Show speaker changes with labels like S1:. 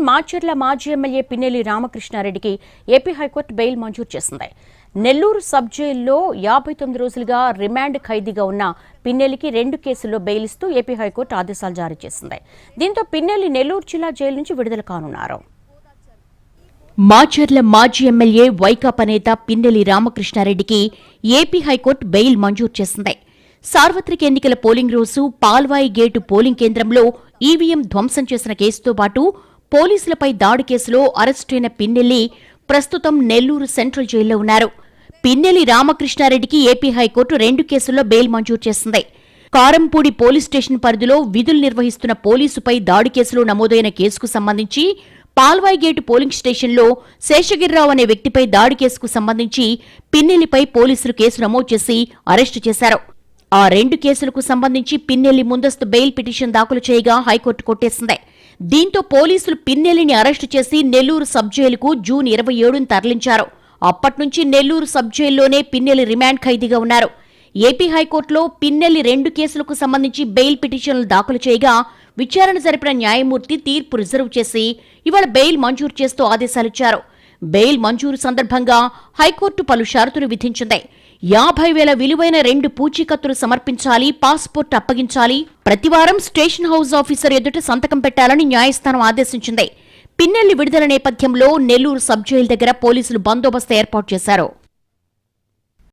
S1: మాచర్ల మాజీ ఎమ్మెల్యే పిన్నెల్లి రామకృష్ణారెడ్డికి AP high court bail మంజూరు చేసింది. నెల్లూరు సబ్ జైల్లో 59 రోజులుగా రిమాండ్ ఖైదీగా ఉన్న పిన్నెల్లికి 2 కేసుల్లో బెయిల్ ఇస్తూ ఏపీ హైకోర్టు ఆదేశాలు జారీ చేసింది. దీంతో పిన్నెల్లి నెల్లూరు జిల్లా జైలు నుంచి విడుదల కానున్నారు. మాచర్ల మాజీ ఎమ్మెల్యే వైకాపా నేత పిన్నెల్లి రామకృష్ణారెడ్డికి ఏపీ హైకోర్టు బెయిల్ మంజూరు చేసింది. సార్వత్రిక ఎన్నికల పోలింగ్ రోజు పాల్వాయి గేటు పోలింగ్ కేంద్రంలో ఈవీఎం ధ్వంసం చేసిన కేసుతో పాటు పోలీసులపై దాడి కేసులో అరెస్టైన పిన్నెల్లి ప్రస్తుతం నెల్లూరు సెంట్రల్ జైల్లో ఉన్నారు. పిన్నెల్లి రామకృష్ణారెడ్డికి ఏపీ హైకోర్టు 2 కేసుల్లో బెయిల్ మంజూరు చేసింది. కారంపూడి పోలీస్ స్టేషన్ పరిధిలో విధులు నిర్వహిస్తున్న పోలీసుపై దాడి కేసులో నమోదైన కేసుకు సంబంధించి, పాల్వాయి గేటు పోలింగ్ స్టేషన్లో శేషగిరిరావు అనే వ్యక్తిపై దాడి కేసుకు సంబంధించి పిన్నెల్లిపై పోలీసులు కేసు నమోదు చేసి అరెస్టు చేశారు. ఆ 2 కేసులకు సంబంధించి పిన్నెల్లి ముందస్తు బెయిల్ పిటిషన్ దాఖలు చేయగా హైకోర్టు కొట్టేసింది. దీంతో పోలీసులు పిన్నెల్లిని అరెస్టు చేసి నెల్లూరు సబ్ జైలుకు జూన్ 27న తరలించారు. అప్పట్నుంచి నెల్లూరు సబ్ జైల్లోనే పిన్నెల్లి రిమాండ్ ఖైదీగా ఉన్నారు. ఏపీ హైకోర్టులో పిన్నెల్లి 2 కేసులకు సంబంధించి బెయిల్ పిటిషన్లు దాఖలు చేయగా విచారణ జరిపిన న్యాయమూర్తి తీర్పు రిజర్వ్ చేసి ఇవాళ బెయిల్ మంజూరు చేస్తూ ఆదేశాలిచ్చారు. బెయిల్ మంజూరు సందర్భంగా హైకోర్టు పలు షరతులు విధించింది. 50,000 విలువైన 2 పూచీకత్తులు సమర్పించాలి, పాస్పోర్ట్ అప్పగించాలి, ప్రతివారం స్టేషన్ హౌస్ ఆఫీసర్ ఎదుట సంతకం పెట్టాలని న్యాయస్థానం ఆదేశించింది. పిన్నెల్లి విడుదల నేపథ్యంలో నెల్లూరు సబ్ జైలు దగ్గర పోలీసులు బందోబస్తు ఏర్పాటు చేశారు.